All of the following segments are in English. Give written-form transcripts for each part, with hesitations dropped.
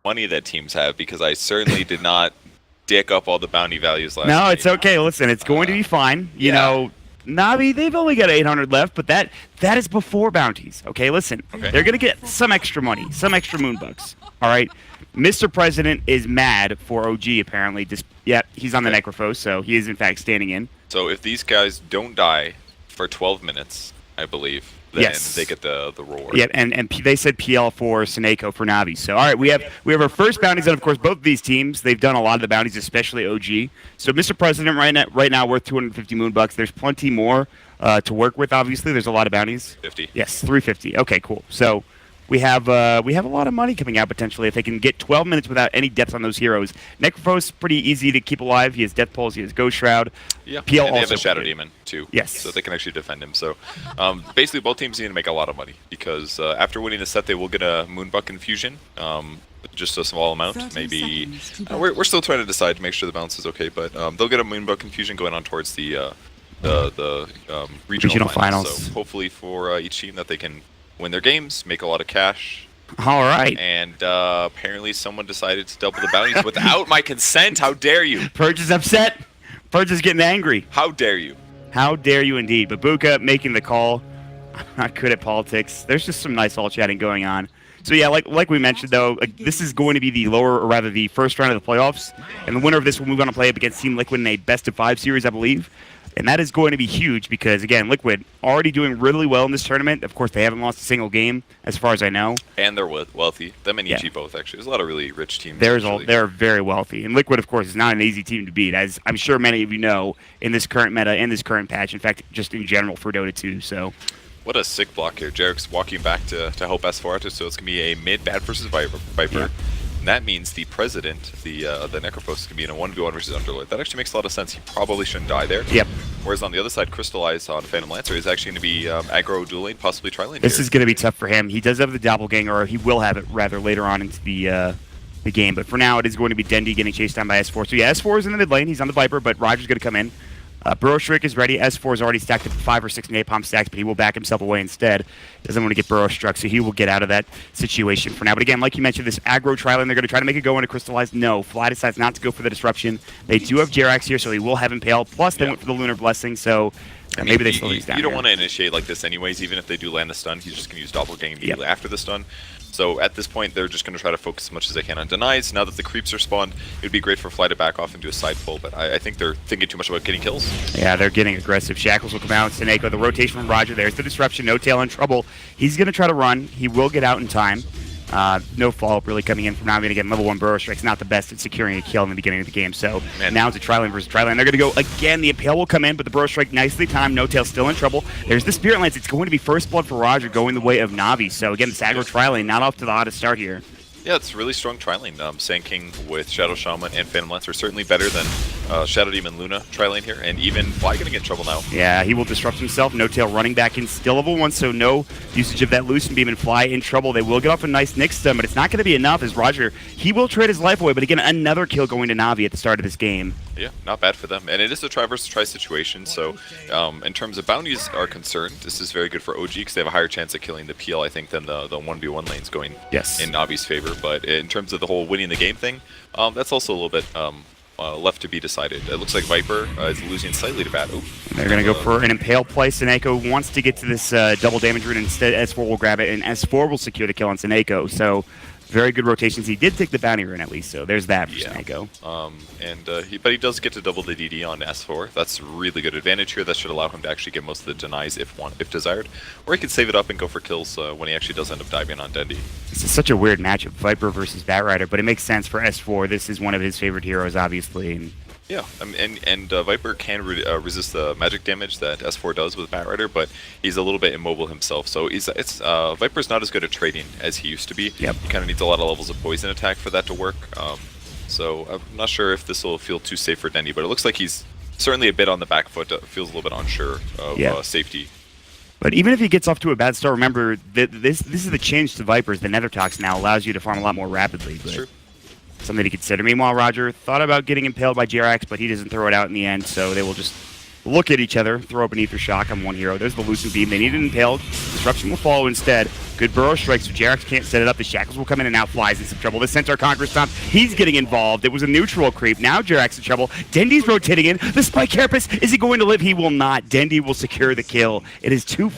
money that teams have, because I certainly did not dick up all the bounty values last No, night. it's okay. Listen, it's going to be fine. You yeah. know, Navi, they've only got 800 left, but that is before bounties. Okay, listen. Okay. They're going to get some extra money, some extra moonbucks. All right? Mr. President is mad for OG, apparently. Yeah, he's on the Necrophos, so he is, in fact, standing in. So if these guys don't die for 12 minutes, I believe, then they get the reward. Yeah, and they said PL for Seneko for Navi. So, all right, we have our first bounties, and, of course, both of these teams, they've done a lot of the bounties, especially OG. So, Mr. President right now worth 250 moonbucks. There's plenty more to work with, obviously. There's a lot of bounties. 50. Yes, 350. Okay, cool. So we have a lot of money coming out potentially if they can get 12 minutes without any deaths on those heroes. Necrophos pretty easy to keep alive. He has Death Pulse. He has Ghost Shroud. Yeah, PL and they also have a Shadow Demon too. Yes, so they can actually defend him. So basically, both teams need to make a lot of money because after winning the set, they will get a Moonbuck infusion. Just a small amount, maybe. We're still trying to decide to make sure the balance is okay, but they'll get a Moonbuck infusion going on towards the regional finals. So hopefully for each team that they can win their games, make a lot of cash. All right. And apparently someone decided to double the bounties without my consent. How dare you? Purge is upset. Purge is getting angry. How dare you? How dare you indeed. Babuka making the call. I'm not good at politics. There's just some nice all chatting going on. So yeah, like we mentioned though, this is going to be the the first round of the playoffs, and the winner of this will move on to play up against Team Liquid in a best-of-5 series, I believe. And that is going to be huge because, again, Liquid already doing really well in this tournament. Of course, they haven't lost a single game, as far as I know. And they're wealthy. Them and EG both, actually. There's a lot of really rich teams. They're very wealthy. And Liquid, of course, is not an easy team to beat, as I'm sure many of you know, in this current meta and this current patch. In fact, just in general for Dota 2. So, what a sick block here. Jarek's walking back to help S4 out, so it's going to be a mid-bad versus Viper. Yeah. And that means the President, the Necrophos, is going to be in a 1v1 versus Underlord. That actually makes a lot of sense. He probably shouldn't die there. Yep. Whereas on the other side, Crystallize on Phantom Lancer is actually going to be aggro dueling, possibly tri-lane. This is going to be tough for him. He does have the Doppelganger, or he will have it, rather, later on into the game. But for now, it is going to be Dendi getting chased down by S4. So yeah, S4 is in the mid lane. He's on the Viper, but Roger's going to come in. Burrow Shriek is ready. S4 is already stacked up 5 or 6 napalm stacks, but he will back himself away instead. Doesn't want to get Burrow struck, so he will get out of that situation for now. But again, like you mentioned, this aggro tri-lane, they're going to try to make it go into Crystallized. No, Fly decides not to go for the disruption. They do have Jerax here, so he will have Impale. Plus, they went for the Lunar Blessing, so maybe they slow these down. You don't want to initiate like this anyways, even if they do land the stun. He's just going to use Doppelganger immediately after the stun. So at this point, they're just going to try to focus as much as they can on denies. Now that the creeps are spawned, it would be great for Fly to back off and do a side pull, but I think they're thinking too much about getting kills. Yeah, they're getting aggressive. Shackles will come out. Seneko, the rotation from Roger. There's the disruption. No tail in trouble. He's going to try to run. He will get out in time. No follow-up really coming in from Navi. And again, level 1 Burrow Strike's not the best at securing a kill in the beginning of the game. So now it's a tri-lane versus tri-lane. They're going to go again. The Impale will come in, but the Burrow Strike nicely timed. No tail still in trouble. There's the Spirit Lance. It's going to be first blood for Roger going the way of Navi. So again, this aggro tri-lane not off to the hottest start here. Yeah, it's really strong tri-lane. Sand King with Shadow Shaman and Phantom Lancer are certainly better than Shadow Demon Luna tri-lane here, and even Fly gonna get in trouble now. Yeah, he will disrupt himself. No tail running back in, still level 1, so no usage of that Lucent Beam, and Fly in trouble. They will get off a nice Nyx stun, but it's not going to be enough as Roger, he will trade his life away, but again, another kill going to Navi at the start of this game. Yeah, not bad for them. And it is a try versus try situation, so in terms of bounties are concerned, this is very good for OG because they have a higher chance of killing the PL, I think, than the 1v1 lanes going in Navi's favor. But in terms of the whole winning the game thing, that's also a little bit left to be decided. It looks like Viper is losing slightly to Bat. They're going to go for an Impale play. Seneko wants to get to this double damage rune. Instead, S4 will grab it, and S4 will secure the kill on Seneko. So very good rotations. He did take the bounty rune at least, so there's that for Seneko. But he does get to double the DD on S4. That's a really good advantage here. That should allow him to actually get most of the denies if desired. Or he could save it up and go for kills when he actually does end up diving on Dendi. This is such a weird matchup, Viper versus Batrider, but it makes sense for S4. This is one of his favorite heroes, obviously. And yeah, and Viper can resist the magic damage that S4 does with Batrider, but he's a little bit immobile himself. So Viper's not as good at trading as he used to be. Yep. He kind of needs a lot of levels of poison attack for that to work. So I'm not sure if this will feel too safe for Dendi, but it looks like he's certainly a bit on the back foot. Feels a little bit unsure of safety. But even if he gets off to a bad start, remember that this is the change to Vipers. The Nether Tox now allows you to farm a lot more rapidly. But true. Something to consider. Meanwhile, Roger thought about getting impaled by Jerax, but he doesn't throw it out in the end, so they will just look at each other, throw up an Ether Shock on one hero. There's the Lucent Beam. They need an impaled. Disruption will follow instead. Good burrow strike, so Jerax can't set it up. The Shackles will come in and now Fly's in some trouble. The Centaur Conqueror Stomp, he's getting involved. It was a neutral creep. Now Jerax in trouble. Dendy's rotating in. The Spike Carapace, is he going to live? He will not. Dendy will secure the kill. It is 2-0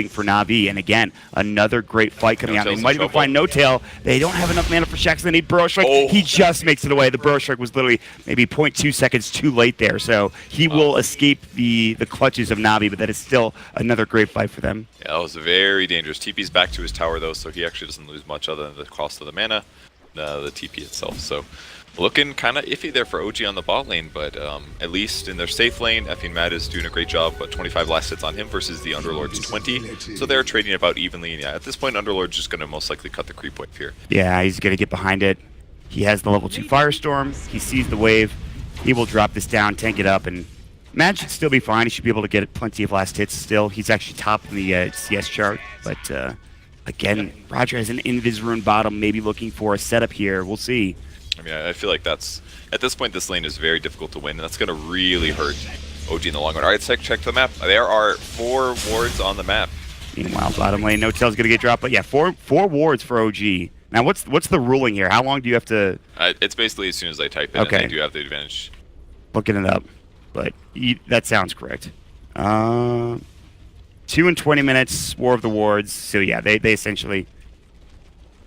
for Na'Vi, and again, another great fight coming out. They might even find No Tail. They don't have enough mana for Shax. They need burrow strike. He just makes it away. The burrow strike was literally maybe 0.2 seconds too late there, so he will escape the clutches of Na'Vi, but that is still another great fight for them. Yeah, that was very dangerous. TP's back to his tower though, so he actually doesn't lose much other than the cost of the mana, the TP itself. So looking kind of iffy there for OG on the bot lane, but at least in their safe lane, Midas is doing a great job, but 25 last hits on him versus the Underlord's 20, so they're trading about evenly. And yeah, at this point, Underlord's just going to most likely cut the creep wave here. Yeah, he's going to get behind it. He has the level 2 Firestorm. He sees the wave. He will drop this down, tank it up, and Mad should still be fine. He should be able to get plenty of last hits still. He's actually top in the CS chart, but again, Roger has an Invis Rune bottom, maybe looking for a setup here. We'll see. I mean, I feel like that's, at this point, this lane is very difficult to win, and that's going to really hurt OG in the long run. All right, check the map. There are 4 wards on the map. Meanwhile, bottom lane, No Tail's going to get dropped, but yeah, four wards for OG. Now, what's the ruling here? How long do you have to... It's basically as soon as I type it, okay. And they do have the advantage. Looking it up, but that sounds correct. 2 and 20 minutes, War of the Wards. So yeah, they essentially...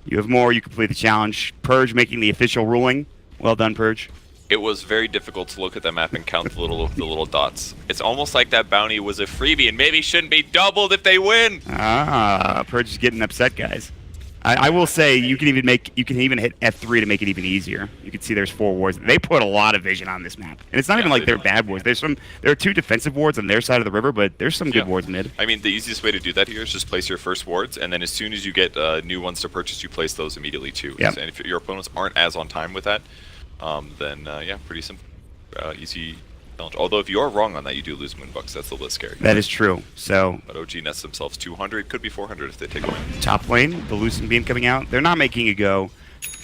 You have more, you complete the challenge. Purge making the official ruling. Well done, Purge. It was very difficult to look at that map and count the little dots. It's almost like that bounty was a freebie and maybe shouldn't be doubled if they win. Purge is getting upset, guys. I will say you can even hit F3 to make it even easier. You can see there's 4 wards. They put a lot of vision on this map, and it's not even like they're bad wards. There are 2 defensive wards on their side of the river, but there's some good wards mid. I mean, the easiest way to do that here is just place your first wards, and then as soon as you get new ones to purchase, you place those immediately too. Yep. And if your opponents aren't as on time with that, then yeah, pretty simple, easy. Although if you are wrong on that, you do lose Moonbucks. That's a little bit scary. That is true. So, but OG nests themselves 200. Could be 400 if they take a win. Top lane, the Lucent Beam coming out. They're not making a go.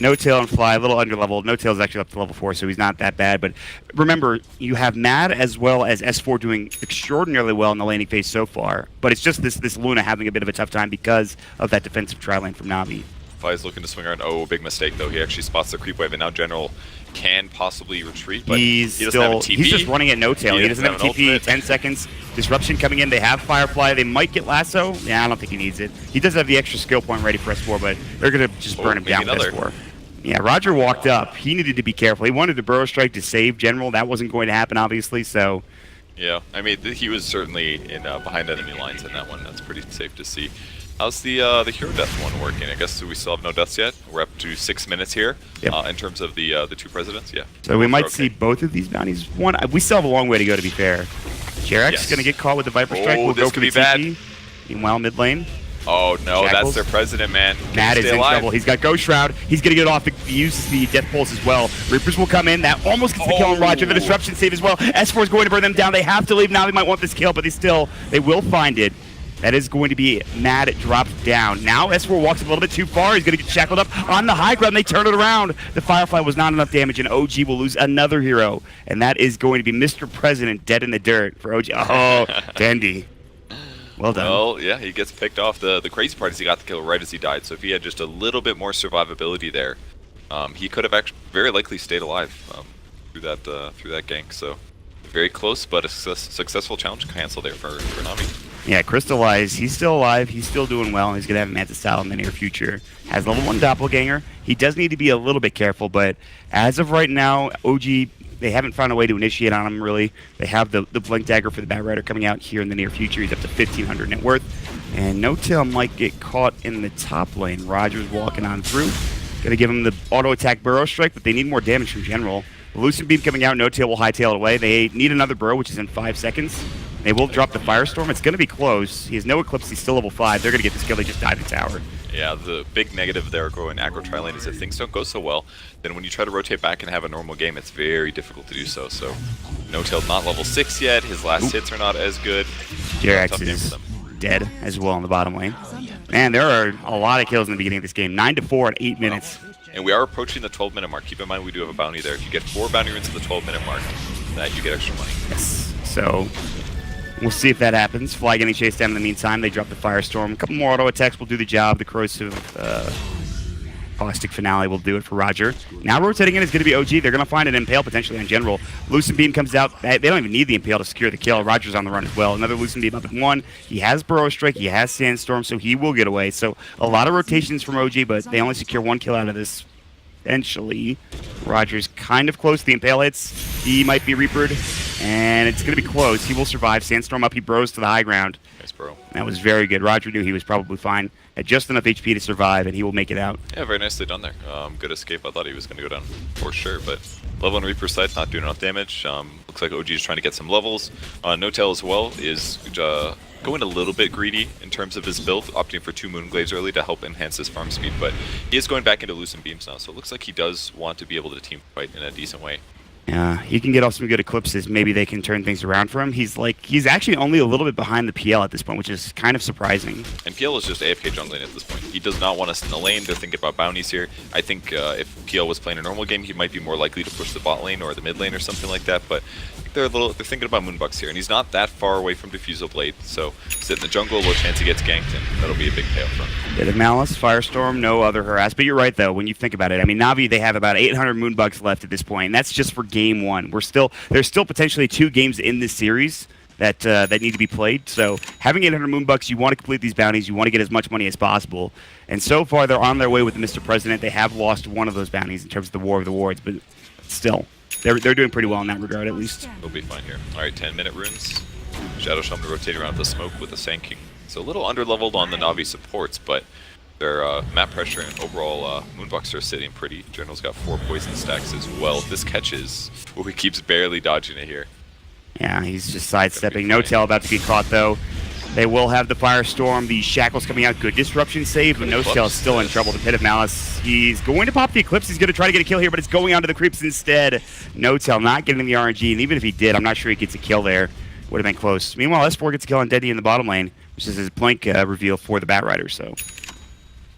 No Tail and Fly, a little underleveled. No Tail's actually up to level 4, so he's not that bad. But remember, you have Mad as well as S4 doing extraordinarily well in the laning phase so far. But it's just this Luna having a bit of a tough time because of that defensive tri-lane from Na'Vi. Fly's looking to swing around. Oh, big mistake though. He actually spots the creep wave, and now General can possibly retreat, but he doesn't have a TP. He's just running at No Tail. He doesn't have a TP. Ultimate. 10 seconds. Disruption coming in. They have Firefly. They might get Lasso. Yeah, I don't think he needs it. He does have the extra skill point ready for S4, but they're going to just burn him down with S4. Yeah, Roger walked up. He needed to be careful. He wanted to burrow strike to save General. That wasn't going to happen, obviously, so... Yeah, I mean, he was certainly in behind enemy lines in that one. That's pretty safe to see. How's the hero death one working? I guess we still have no deaths yet. We're up to 6 minutes here in terms of the 2 presidents. Yeah. So we might see both of these bounties. We still have a long way to go, to be fair. Jerax is going to get caught with the Viper Strike. We'll go for the TP. Meanwhile, mid lane. Oh no, Shackles. That's their president, man. Matt is in trouble. He's got Ghost Shroud. He's going to get off. He uses the Death Pulse as well. Reapers will come in. That almost gets the kill on Roger. The Disruption save as well. S4 is going to burn them down. They have to leave now. They might want this kill, but they will find it. That is going to be Mad dropped down. Now S4 walks a little bit too far. He's going to get shackled up on the high ground. They turn it around. The Firefly was not enough damage, and OG will lose another hero. And that is going to be Mr. President dead in the dirt for OG. Oh, Dandy. Well done. Well, yeah, he gets picked off. The crazy part is he got the kill right as he died. So if he had just a little bit more survivability there, he could have actually very likely stayed alive through that gank. So very close, but a successful challenge cancel there for Na'Vi. Yeah, Crystallize, he's still alive, he's still doing well, and he's going to have Manta style in the near future. Has level 1 Doppelganger. He does need to be a little bit careful, but as of right now, OG, they haven't found a way to initiate on him, really. They have the Blink Dagger for the Bat Rider coming out here in the near future. He's up to 1,500 net worth. And No Tail might get caught in the top lane. Roger's walking on through. Going to give him the auto-attack Burrow Strike, but they need more damage from General. The Lucent Beam coming out, No Tail will hightail it away. They need another Burrow, which is in 5 seconds. They will drop the Firestorm. It's going to be close. He has no Eclipse. He's still level 5. They're going to get this kill. They just dive the tower. Yeah, the big negative there going aggro tri-lane is if things don't go so well, then when you try to rotate back and have a normal game, it's very difficult to do so. So, No Tail's not level 6 yet. His last hits are not as good. Jerax is dead as well in the bottom lane. Man, there are a lot of kills in the beginning of this game. 9-4 in 8 minutes. And we are approaching the 12-minute mark. Keep in mind we do have a bounty there. If you get 4 bounty runes at the 12-minute mark, that you get extra money. Yes. So We'll see if that happens. Fly getting chased down in the meantime. They drop the Firestorm. A couple more auto attacks will do the job. The Corrosive Caustic Finale will do it for Roger. Now rotating in is going to be OG. They're going to find an Impale potentially on General. Lucent Beam comes out. They don't even need the Impale to secure the kill. Roger's on the run as well. Another Lucent Beam up at 1. He has Burrow Strike. He has Sandstorm, so he will get away. So a lot of rotations from OG, but they only secure 1 kill out of this. Eventually, Roger's kind of close. The Impale hits. He might be Reapered, and it's going to be close. He will survive. Sandstorm up. He burrows to the high ground. Nice burrow. That was very good. Roger knew he was probably fine. Had just enough HP to survive, and he will make it out. Yeah, very nicely done there. Good escape. I thought he was going to go down for sure, but level 1 Reaper side's not doing enough damage. Looks like OG is trying to get some levels. No Tail as well is going a little bit greedy in terms of his build, opting for 2 Moonglaives early to help enhance his farm speed, but he is going back into Lucent Beams now, so it looks like he does want to be able to team fight in a decent way. Yeah, he can get off some good eclipses. Maybe they can turn things around for him. He's actually only a little bit behind the PL at this point, which is kind of surprising. And PL is just AFK jungling at this point. He does not want us in the lane. They're thinking about bounties here. I think if PL was playing a normal game, he might be more likely to push the bot lane or the mid lane or something like that. But they're thinking about Moonbucks here, and he's not that far away from Diffusal Blade. So sit in the jungle, low chance he gets ganked, and that'll be a big payoff for him. Bit of Malice, Firestorm, no other harass. But you're right though, when you think about it. I mean, Na'Vi, they have about 800 Moonbucks left at this point, and that's just for game 1. There's still potentially 2 games in this series that need to be played. So having 800 Moonbucks, you want to complete these bounties. You want to get as much money as possible. And so far, they're on their way with Mr. President. They have lost one of those bounties in terms of the War of the Wards, but still, they're doing pretty well in that regard, at least. They'll be fine here. All right, 10-minute runes. Shadow Shaman rotating around the smoke with the Sand King. So a little underleveled on the Na'Vi supports, but their map pressure and overall Moonbucks are sitting pretty. General's got 4 poison stacks as well. If this catches, he keeps barely dodging it here. Yeah, he's just sidestepping. No Tail about to be caught, though. They will have the Firestorm. The Shackles coming out. Good disruption save, but No Tail is still in trouble. The Pit of Malice. He's going to pop the Eclipse. He's going to try to get a kill here, but it's going onto the creeps instead. No Tail not getting the RNG, and even if he did, I'm not sure he gets a kill there. Would have been close. Meanwhile, S4 gets a kill on Dendy in the bottom lane, which is his Blink reveal for the Batrider, so...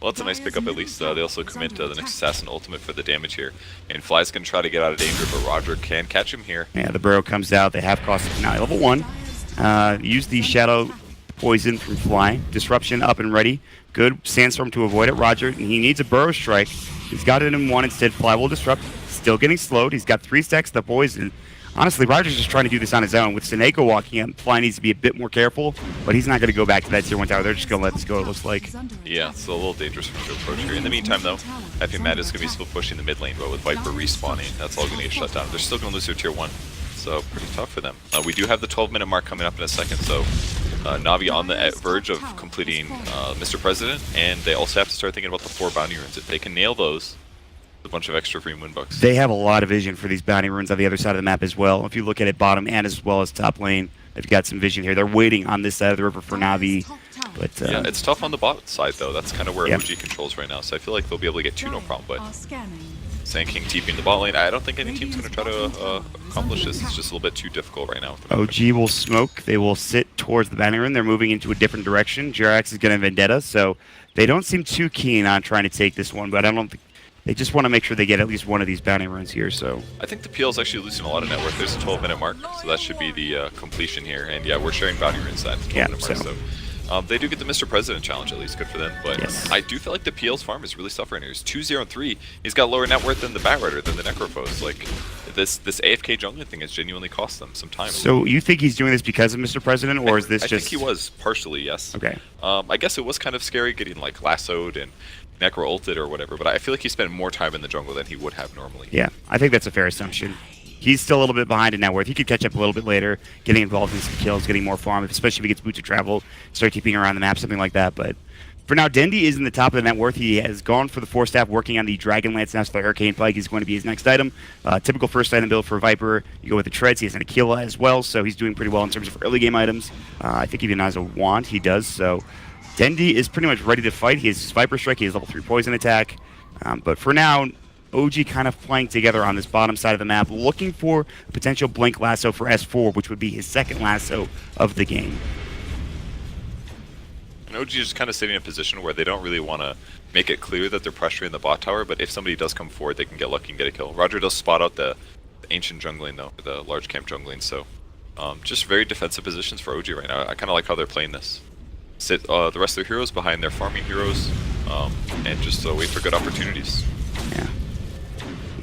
Well, it's a nice pickup at least. They also commit the next Assassin ultimate for the damage here. And Fly's going to try to get out of danger, but Roger can catch him here. Yeah, the Burrow comes out. They have Caustic Finale. Level 1. Use the Shadow Poison from Fly. Disruption up and ready. Good Sandstorm to avoid it. Roger, and he needs a Burrow Strike. He's got it in 1 instead. Fly will disrupt. Still getting slowed. He's got 3 stacks of the Poison. Honestly, Roger's just trying to do this on his own. With Seneko walking up, Fly needs to be a bit more careful, but he's not going to go back to that tier 1 tower. They're just going to let this go, it looks like. Yeah, it's a little dangerous for him to approach here. In the meantime, though, I think Midas is going to be still pushing the mid lane, but with Viper respawning, that's all going to get shut down. They're still going to lose their tier 1, so pretty tough for them. We do have the 12-minute mark coming up in a second, so Na'Vi on the verge of completing Mr. President, and they also have to start thinking about the 4 bounty runes. If they can nail those, a bunch of extra free Moonbucks. They have a lot of vision for these bounty runes on the other side of the map as well. If you look at it bottom and as well as top lane, they've got some vision here. They're waiting on this side of the river for Na'Vi. But, yeah, it's tough on the bot side, though. That's kind of where OG controls right now, so I feel like they'll be able to get 2 no problem, but Sand King TPing the bot lane, I don't think any team's going to try to accomplish this. It's just a little bit too difficult right now. OG will smoke. They will sit towards the bounty rune. They're moving into a different direction. Jirax is going to Vendetta, so they don't seem too keen on trying to take this one, but I don't think... They just want to make sure they get at least one of these bounty runs here, so... I think the PL is actually losing a lot of net worth. There's a 12-minute mark, so that should be the completion here. And yeah, we're sharing bounty runes at the 12-minute mark, so... they do get the Mr. President challenge, at least. Good for them. But I do feel like the PL's farm is really suffering here. He's 2-0-3. He's got lower net worth than the Batrider, than the Necrophos. Like, this AFK jungling thing has genuinely cost them some time. So you think he's doing this because of Mr. President, or is this just... I think he was, partially, yes. Okay. I guess it was kind of scary getting, like, lassoed and Necro ulted or whatever, but I feel like he spent more time in the jungle than he would have normally. Yeah, I think that's a fair assumption. He's still a little bit behind in net worth. He could catch up a little bit later, getting involved in some kills, getting more farm, especially if he gets boots of travel, start keeping around the map, something like that. But for now, Dendy is in the top of the net worth. He has gone for the 4-staff, working on the Dragon Lance now, so the Hurricane Pike is going to be his next item. Typical first item build for Viper. You go with the Treads. He has an Aquila as well, so he's doing pretty well in terms of early game items. I think he even has a wand. He does, so... Dendy is pretty much ready to fight. He has his Viper Strike. He has level 3 poison attack. But for now, OG kind of playing together on this bottom side of the map, looking for a potential Blink Lasso for S4, which would be his second lasso of the game. And OG is kind of sitting in a position where they don't really want to make it clear that they're pressuring the bot tower, but if somebody does come forward, they can get lucky and get a kill. Roger does spot out the ancient jungling, though, the large camp jungling, so Just very defensive positions for OG right now. I kind of like how they're playing this. Sit the rest of their heroes behind their farming heroes, and just wait for good opportunities. Yeah.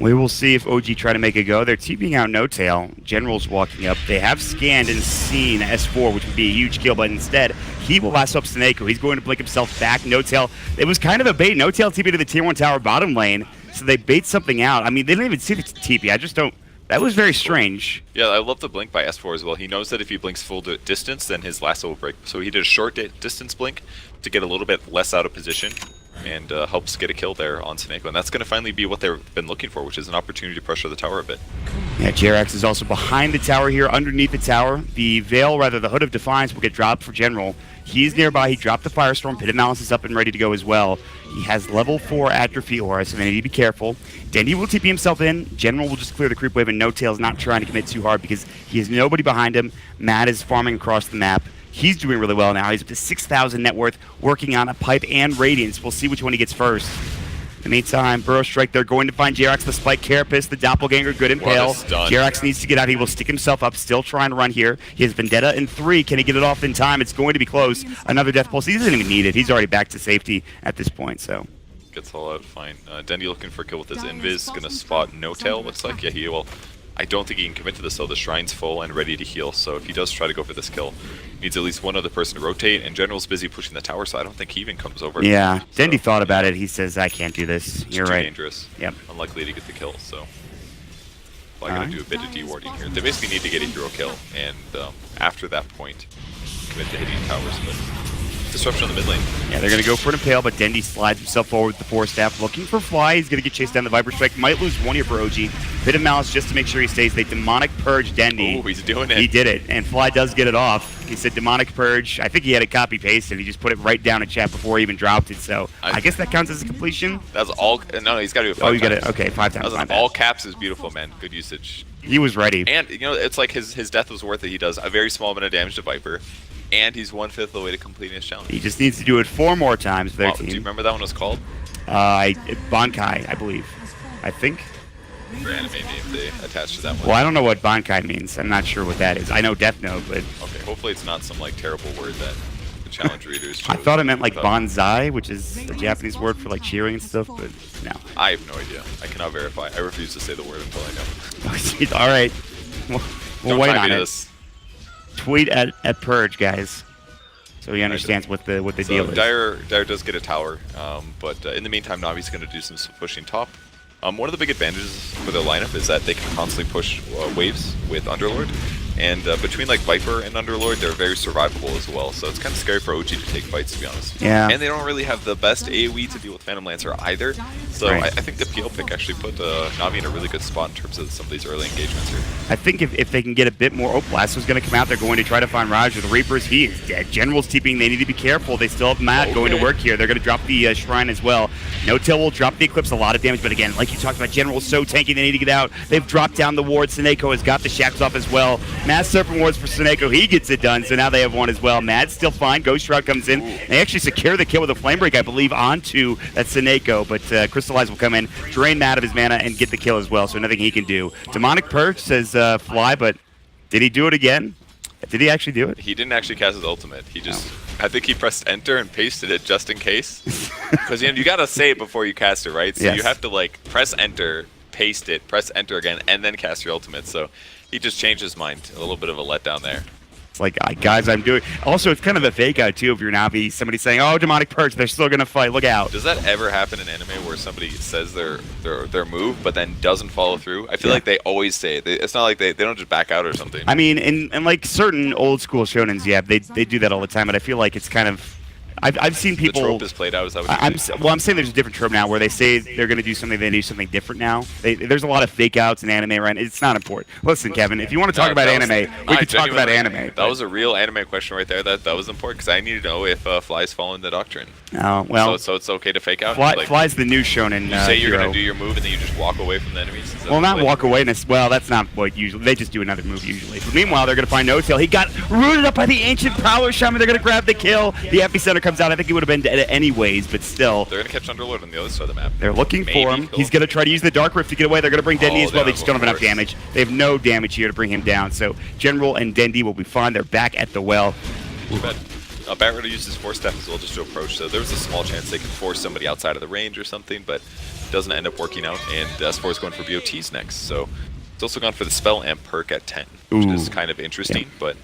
We will see if OG try to make a go. They're TPing out No Tail. General's walking up. They have scanned and seen S4, which would be a huge kill, but instead, he will last up Snake. He's going to blink himself back. No Tail. It was kind of a bait. No Tail TP to the Tier 1 tower bottom lane, so they bait something out. I mean, they didn't even see the TP. I just don't... That was very strange. Yeah, I love the blink by S4 as well. He knows that if he blinks full distance, then his lasso will break. So he did a short distance blink to get a little bit less out of position, and helps get a kill there on Snake. And that's going to finally be what they've been looking for, which is an opportunity to pressure the tower a bit. Yeah, JRX is also behind the tower here, underneath the tower. The Veil, rather the Hood of Defiance, will get dropped for General. He's nearby. He dropped the Firestorm. Pit of Malice is up and ready to go as well. He has level 4 Atrophy Aura, so they need to be careful. Dendy will TP himself in. General will just clear the creep wave, and No Tail's not trying to commit too hard because he has nobody behind him. Matt is farming across the map. He's doing really well now. He's up to 6,000 net worth, working on a Pipe and Radiance. We'll see which one he gets first. In the meantime, Burrow Strike, they're going to find JRX, the Spike Carapace, the Doppelganger, good impale. JRX needs to get out. He will stick himself up, still trying to run here. He has Vendetta in 3. Can he get it off in time? It's going to be close. Another Death Pulse. He doesn't even need it. He's already back to safety at this point, so... Gets all out fine. Dendy looking for a kill with his Invis. Gonna spot No Tail, looks like. Yeah, he will. I don't think he can commit to this though. The Shrine's full and ready to heal, so if he does try to go for this kill, needs at least one other person to rotate, and General's busy pushing the tower, so I don't think he even comes over. Yeah, Dendy thought about it. He says, I can't do this. You're too right. Dangerous. Yep. Unlikely to get the kill, so... I'm going to do a bit of dewarding here. They basically need to get a hero kill, and after that point, commit to hitting towers, but... Disruption on the mid lane. Yeah, they're going to go for an impale, but Dendy slides himself forward with the Force Staff, looking for Fly. He's going to get chased down the Viper Strike. Might lose one here for OG. Bit of Malice just to make sure he stays. They Demonic Purge Dendy. Oh, he's doing it. He did it, and Fly does get it off. He said Demonic Purge. I think he had it copy-pasted. He just put it right down in chat before he even dropped it, so I guess that counts as a completion. That's all... No, he's got to do it 5 times. Oh, you got it. Okay, 5 times. That was all caps is beautiful, man. Good usage. He was ready. And, you know, it's like his death was worth it. He does a very small amount of damage to Viper, and he's 1/5 of the way to completing his challenge. He just needs to do it 4 more times for their team. Do you remember that one was called? Bankai, I believe. I think. For anime name, they attached to that one. Well, I don't know what Bankai means. I'm not sure what that is. I know Death Note, but... Okay, hopefully it's not some, like, terrible word that the challenge readers chose. I thought it meant, like, bonsai, which is a Japanese word for, like, cheering and stuff, but no. I have no idea. I cannot verify. I refuse to say the word until I know. All right. We'll wait on this. it. Tweet at Purge, guys, so he understands what the deal is. Dire does get a tower, but in the meantime, Navi's going to do some pushing top. One of the big advantages for their lineup is that they can constantly push waves with Underlord, and between like Viper and Underlord, they're very survivable as well. So it's kind of scary for OG to take fights, to be honest. Yeah. And they don't really have the best AoE to deal with Phantom Lancer either. So right. I think the PL pick actually put Navi in a really good spot in terms of some of these early engagements here. I think if they can get a bit more... Oh, Blasso's going to come out. They're going to try to find Roger. The Reapers, he is dead. General's TPing. They need to be careful. They still have Matt going to work here. They're going to drop the Shrine as well. No Tail will drop the Eclipse. A lot of damage, but again, like you talked about, General's so tanky. They need to get out. They've dropped down the ward. Seneko has got the Shackles off as well. Mass Serpent Wards for Seneko. He gets it done, so now they have one as well. Mad's still fine. Ghost Shroud comes in. They actually secure the kill with a Flame Break, I believe, onto that Seneko, but Crystallize will come in, drain Matt of his mana, and get the kill as well, so nothing he can do. Demonic Purge says Fly, but did he do it again? Did he actually do it? He didn't actually cast his ultimate. He just... No. I think he pressed enter and pasted it just in case. Because you gotta say it before you cast it, right? So yes. You have to like press enter, paste it, press enter again, and then cast your ultimate. So he just changed his mind. A little bit of a letdown there. It's like, guys, I'm doing... Also, it's kind of a fake out, too, if you're Navi. Somebody saying, oh, Demonic Purge, they're still going to fight. Look out. Does that ever happen in anime where somebody says their move, but then doesn't follow through? I feel like they always say it. It's not like they don't just back out or something. I mean, in like certain old school shonens, yeah, they do that all the time, but I feel like it's kind of... I've seen people... The trope is played out, is that what I'm saying there's a different trope now where they say they're going to do something, they do something different now. There's a lot of fake outs in anime, right? It's not important. Listen, Kevin, if you want to talk about anime, we can talk about anime. That was a real anime question right there. That was important because I need to know if Fly's following the doctrine. Oh, well. So it's okay to fake out? Fly's the new shonen You say you're hero. going to do your move and then you just walk away from the enemies? Well, not walk away. Well, that's not what usually. They just do another move usually. But meanwhile, they're going to find No-Tail. He got rooted up by the Ancient Prowler Shaman. They're going to grab the kill. The epicenter comes out. I think he would have been dead anyways, but still. They're going to catch Underlord on the other side of the map. They're looking for him. He's going to try to use the Dark Rift to get away. They're going to bring Dendi as well. They just don't have enough damage. They have no damage here to bring him down. So General and Dendi will be fine. They're back at the well. Too bad. Barrett uses Force Staff as well just to approach, so there's a small chance they can force somebody outside of the range or something, but it doesn't end up working out, and S4 is going for BOTs next, so it's also gone for the spell and perk at 10, which is kind of interesting, but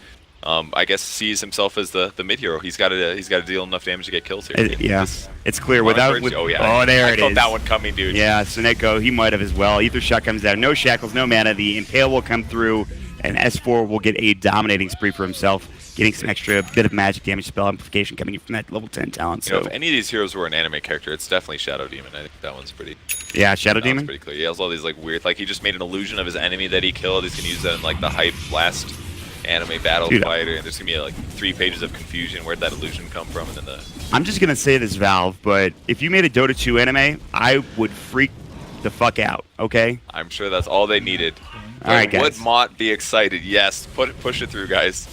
I guess sees himself as the mid hero. He's got to deal enough damage to get kills here. It's clear without. Oh yeah. Oh, there it is. I felt that one coming, dude. Yeah, Suneko, he might have as well. Ether Shot comes down. No shackles, no mana. The Impale will come through, and S4 will get a dominating spree for himself, getting some extra bit of magic damage spell amplification coming in from that level 10 talent. So if any of these heroes were an anime character, it's definitely Shadow Demon. I think that one's pretty. Yeah, Shadow Demon. That's pretty clear. He has all these like weird, like he just made an illusion of his enemy that he killed. He's gonna use that in like the hype last anime battle fighter, and there's gonna be like 3 pages of confusion. Where'd that illusion come from? And then the. I'm just gonna say this, Valve, but if you made a Dota 2 anime, I would freak the fuck out. Okay. I'm sure that's all they needed. All right, guys. Would Mott be excited? Yes. Push it through, guys.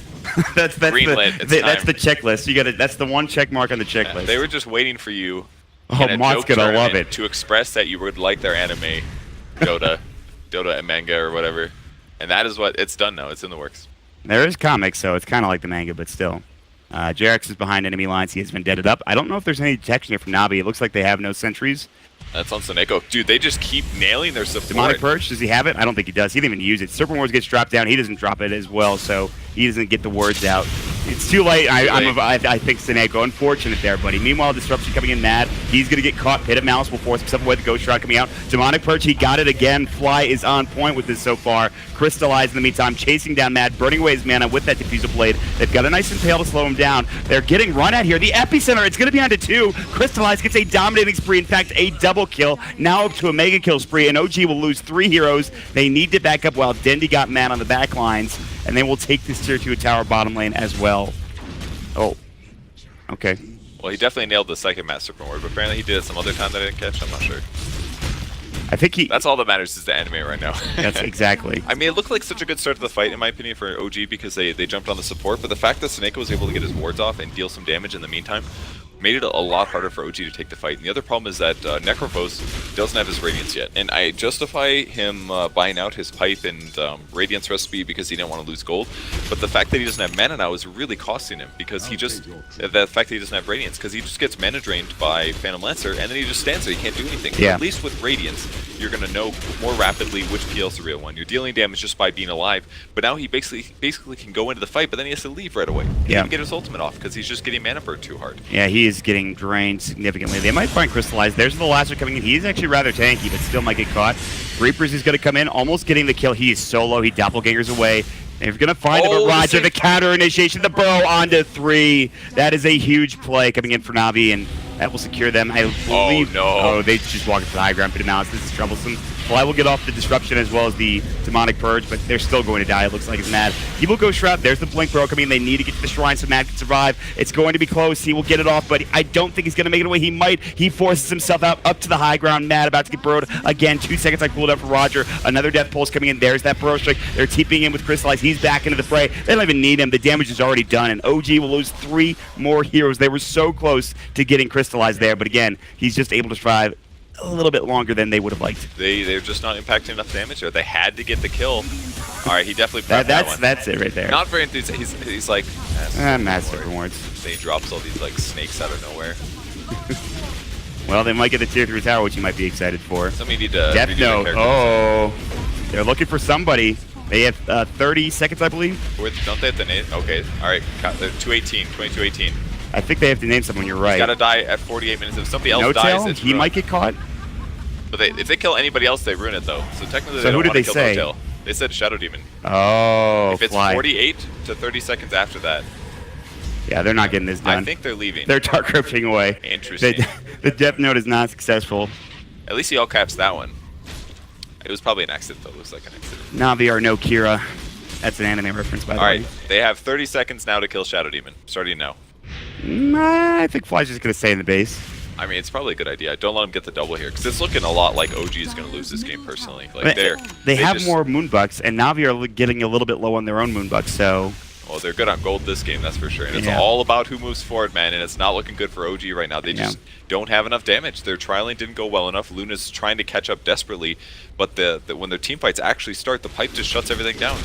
that's the checklist. You got it. That's the one check mark on the checklist. Yeah, they were just waiting for you. Oh, Mott's gonna love it. To express that you would like their anime, Dota and manga or whatever, and that is what it's done now. It's in the works. There is comics, so it's kind of like the manga, but still. JRX is behind enemy lines. He has been deaded up. I don't know if there's any detection here from Navi. It looks like they have no sentries. That's on Suneko. Dude, they just keep nailing their support. Demonic Perch, does he have it? I don't think he does. He didn't even use it. Serpent Wars gets dropped down. He doesn't drop it as well, so he doesn't get the words out. It's too late. I think Suneko. Unfortunate there, buddy. Meanwhile, Disruption coming in mad. He's going to get caught. Pit of Malice will force himself away. The Ghost Shot coming out. Demonic Perch, he got it again. Fly is on point with this so far. Crystallized in the meantime, chasing down Mad, burning away his mana with that Diffusal Blade. They've got a nice Impale to slow him down. They're getting run at here. The Epicenter, it's going to be on to 2. Crystallized gets a dominating spree. In fact, a double kill. Now up to a mega kill spree, and OG will lose 3 heroes. They need to back up while Dendi got mad on the back lines, and they will take this tier 2 tower bottom lane as well. Oh. Okay. Well, he definitely nailed the second Master Ward, but apparently he did it some other time that I didn't catch. I'm not sure. I think he... That's all that matters is the anime right now. That's exactly. I mean, it looked like such a good start to the fight, in my opinion, for OG because they jumped on the support, but the fact that Suneko was able to get his wards off and deal some damage in the meantime made it a lot harder for OG to take the fight. And the other problem is that Necrophos doesn't have his Radiance yet. And I justify him buying out his Pipe and Radiance recipe because he didn't want to lose gold. But the fact that he doesn't have mana now is really costing him because he just... The fact that he doesn't have Radiance, because he just gets mana drained by Phantom Lancer and then he just stands there. He can't do anything. Yeah. But at least with Radiance, you're going to know more rapidly which PL's the real one. You're dealing damage just by being alive. But now he basically can go into the fight, but then he has to leave right away. He can't get his ultimate off because he's just getting mana burn too hard. Yeah, he is getting drained significantly. They might find Crystallized. There's the Lasso coming in. He's actually rather tanky, but still might get caught. Reapers is going to come in, almost getting the kill. He is solo. He doppelgangers away. They're going to find him, but Roger, the counter initiation, the burrow onto 3. That is a huge play coming in for Navi, and that will secure them. I believe. Oh, they just walk into the high ground. Pit of Malice. This is troublesome. Fly will get off the Disruption as well as the Demonic Purge, but they're still going to die. It looks like it's Mad. He will go Shroud. There's the Blink Burrow coming in. They need to get to the Shrine so Mad can survive. It's going to be close. He will get it off, but I don't think he's going to make it away. He might. He forces himself out up to the high ground. Mad about to get burrowed again. 2 seconds I cooled up for Roger. Another Death Pulse coming in. There's that Burrow Strike. They're TPing in with Crystallize. He's back into the fray. They don't even need him. The damage is already done, and OG will lose 3 more heroes. They were so close to getting Crystallized there, but again, he's just able to survive a little bit longer than they would have liked. They're just not impacting enough damage there. They had to get the kill. All right, he definitely prepped that one. That's it right there. Not very enthusiastic. He's like... Master Rewards. Then he drops all these like snakes out of nowhere. Well, they might get the tier 3 tower, which you might be excited for. Somebody need to... Death Note. Oh. They're looking for somebody. They have 30 seconds, I believe. Don't they have to name? Okay. All right. They're 2218. I think they have to name someone. You're right. He's got to die at 48 minutes. If somebody else dies, it's he might get caught. But if they kill anybody else, they ruin it though. So technically, so they don't want to kill say? No-Tail. They said Shadow Demon. Oh, if it's 48 to 30 seconds after that. Yeah, they're not getting this done. I think they're leaving. They're Dark Rifting away. Interesting. The Death Note is not successful. At least he all caps that one. It was probably an accident though. It looks like an accident. Navi or no Kira. That's an anime reference, by the way. All right, they have 30 seconds now to kill Shadow Demon. Starting now. I think Fly's just going to stay in the base. I mean, it's probably a good idea. Don't let him get the double here, because it's looking a lot like OG is going to lose this game personally. Like they have more Moonbucks, and Navi are getting a little bit low on their own Moonbucks, so... Well, they're good on gold this game, that's for sure. And it's all about who moves forward, man, and it's not looking good for OG right now. They just don't have enough damage. Their trialing didn't go well enough. Luna's trying to catch up desperately, but when their team fights actually start, the pipe just shuts everything down.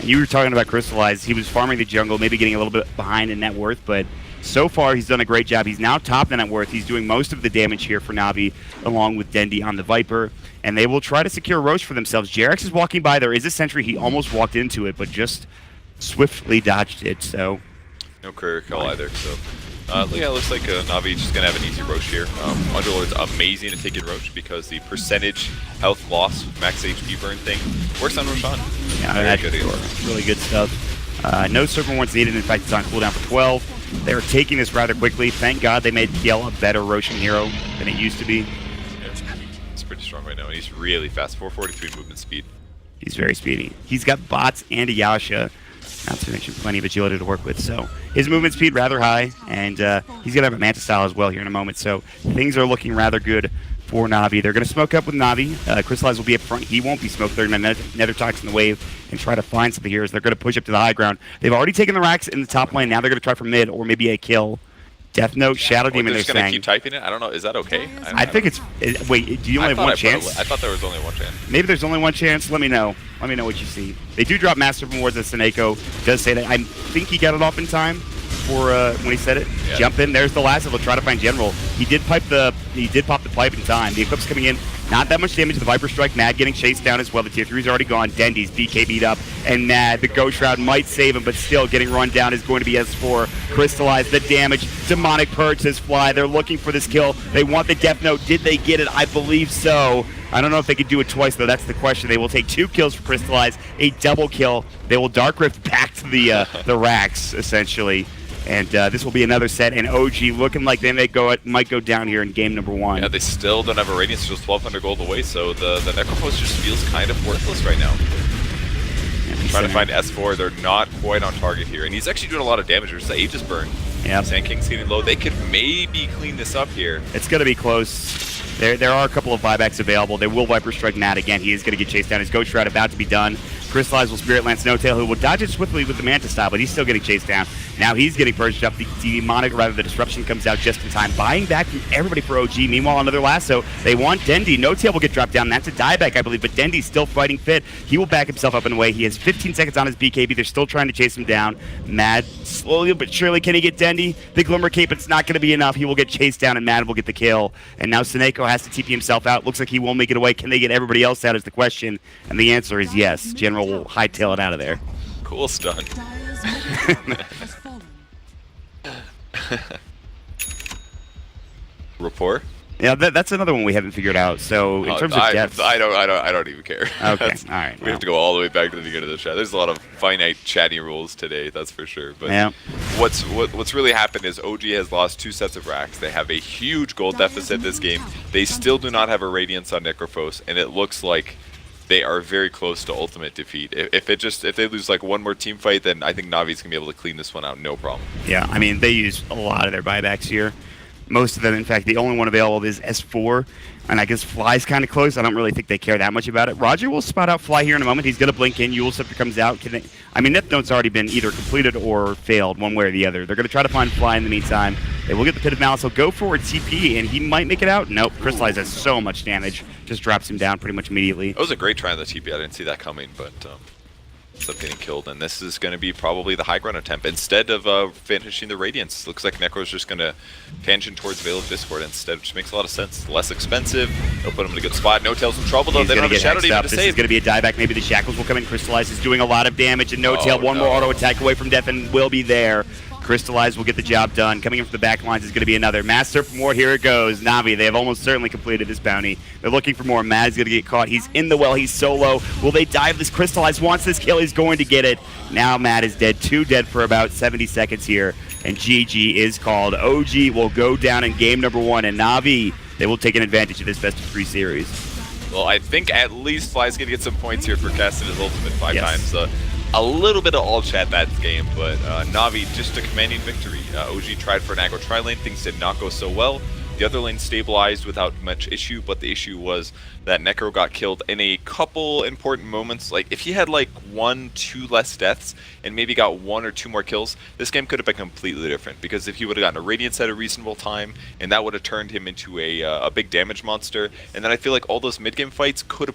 You were talking about Crystallize. He was farming the jungle, maybe getting a little bit behind in net worth, but so far he's done a great job. He's now top in net worth. He's doing most of the damage here for Navi, along with Dendi on the Viper, and they will try to secure Roche for themselves. Jarex is walking by. There is a sentry. He almost walked into it, but just swiftly dodged it, so... No career kill either, so... yeah, it looks like Navi just going to have an easy Roche here. Underlord's amazing at taking Roche because the percentage health loss, max HP burn thing, works on Roshan. Yeah, that's really good stuff. No server once needed. In fact, it's on cooldown for 12. They're taking this rather quickly. Thank God they made Kiel a better Roshan hero than it used to be. Yeah, he's pretty strong right now, and he's really fast. 443 movement speed. He's very speedy. He's got bots and a Yasha. Not to mention plenty of agility to work with, so his movement speed rather high, and he's going to have a Manta style as well here in a moment, so things are looking rather good for Navi. They're going to smoke up with Navi. Crystallize will be up front. He won't be smoked. They're going to Nether Toxin the wave and try to find something here as they're going to push up to the high ground. They've already taken the racks in the top lane. Now they're going to try for mid or maybe a kill. Death Note, Shadow Demon, they're just going to keep typing it? I don't know. Is that okay? I think it's... Wait, do you only have one chance? I thought there was only one chance. Maybe there's only one chance. Let me know. Let me know what you see. They do drop Master from Wards, as Seneko does say that. I think he got it off in time for when he said it. Yeah. Jump in. There's the last of. They'll try to find General. He did pop the pipe in time. The Eclipse coming in. Not that much damage to the Viper Strike. Mad getting chased down as well. The tier 3's already gone. Dendi's BK beat up. And Mad, the Ghost Shroud might save him, but still getting run down is going to be S4. Crystallize the damage. Demonic Purge says Fly. They're looking for this kill. They want the Death Note. Did they get it? I believe so. I don't know if they could do it twice, though. That's the question. They will take 2 kills for Crystallize, a double kill. They will Dark Rift back to the racks, essentially. And this will be another set, and OG looking like they might go down here in game number 1. Yeah, they still don't have a Radiance, just 1,200 gold away, so the Necrophos just feels kind of worthless right now. Trying to find S4, they're not quite on target here, and he's actually doing a lot of damage. There's the Aegis burn. Yeah. Sand King's getting low. They could maybe clean this up here. It's going to be close. There are a couple of buybacks available. They will Viper Strike Matt again. He is going to get chased down. His Ghost Shroud about to be done. Crystallize will Spirit Lance No-Tail, who will dodge it swiftly with the Manta style, but he's still getting chased down. Now he's getting purged up. The demonic, rather, the disruption comes out just in time, buying back from everybody for OG. Meanwhile, another lasso. They want Dendi. No-Tail will get dropped down. That's a dieback, I believe, but Dendi's still fighting fit. He will back himself up and away. He has 15 seconds on his BKB. They're still trying to chase him down. Mad, slowly but surely, can he get Dendi? The Glimmer Cape, it's not going to be enough. He will get chased down, and Mad will get the kill. And now Seneko has to TP himself out. Looks like he won't make it away. Can they get everybody else out is the question. And the answer is yes. General will hightail it out of there. Cool stun. Rapport? Yeah, that's another one we haven't figured out. So in terms of depth, I don't even care. Okay, all right. We have to go all the way back to the beginning of the chat. There's a lot of finite chatting rules today, that's for sure. But yeah. What's really happened is OG has lost 2 sets of racks. They have a huge gold deficit this game. They still do not have a Radiance on Necrophos, and it looks like they are very close to ultimate defeat. If they lose like one more team fight, then I think Navi's gonna be able to clean this one out, no problem. Yeah, I mean they use a lot of their buybacks here. Most of them, in fact, the only one available is S4, and I guess Fly's kind of close. I don't really think they care that much about it. Roger will spot out Fly here in a moment. He's going to blink in. Eul Scepter comes out. I mean, Death Note's already been either completed or failed, one way or the other. They're going to try to find Fly in the meantime. They will get the Pit of Malice. He'll go forward TP, and he might make it out. Nope, Crystallize has so much damage. Just drops him down pretty much immediately. It was a great try on the TP. I didn't see that coming, but... ends up getting killed, and this is going to be probably the high ground attempt instead of finishing the Radiance. Looks like Necro's just going to tangent towards Veil of Discord instead, which makes a lot of sense. Less expensive. They'll put him in a good spot. No-Tail's in trouble, though. They don't have a Shadow Demon to save. This is going to be a dieback. Maybe the Shackles will come in. Crystallize is doing a lot of damage, and No-Tail, one more auto attack away from death, and will be there. Crystallize will get the job done. Coming in from the back lines is going to be another. Master for more. Here it goes. Navi, they have almost certainly completed this bounty. They're looking for more. Mad is going to get caught. He's in the well. He's solo. Will they dive this? Crystallize wants this kill. He's going to get it. Now Mad is dead. 2 dead for about 70 seconds here. And GG is called. OG will go down in game number 1. And Navi, they will take an advantage of this best-of-3 series. Well, I think at least Fly's going to get some points here for casting his ultimate 5 times. a little bit of all chat that game, but Navi just a commanding victory. OG tried for an aggro tri-lane, things did not go so well. The other lane stabilized without much issue, but the issue was that Necro got killed in a couple important moments. Like, if he had like 1-2 less deaths and maybe got 1 or 2 more kills, this game could have been completely different. Because if he would have gotten a Radiance at a reasonable time, and that would have turned him into a big damage monster, and then I feel like all those mid-game fights could have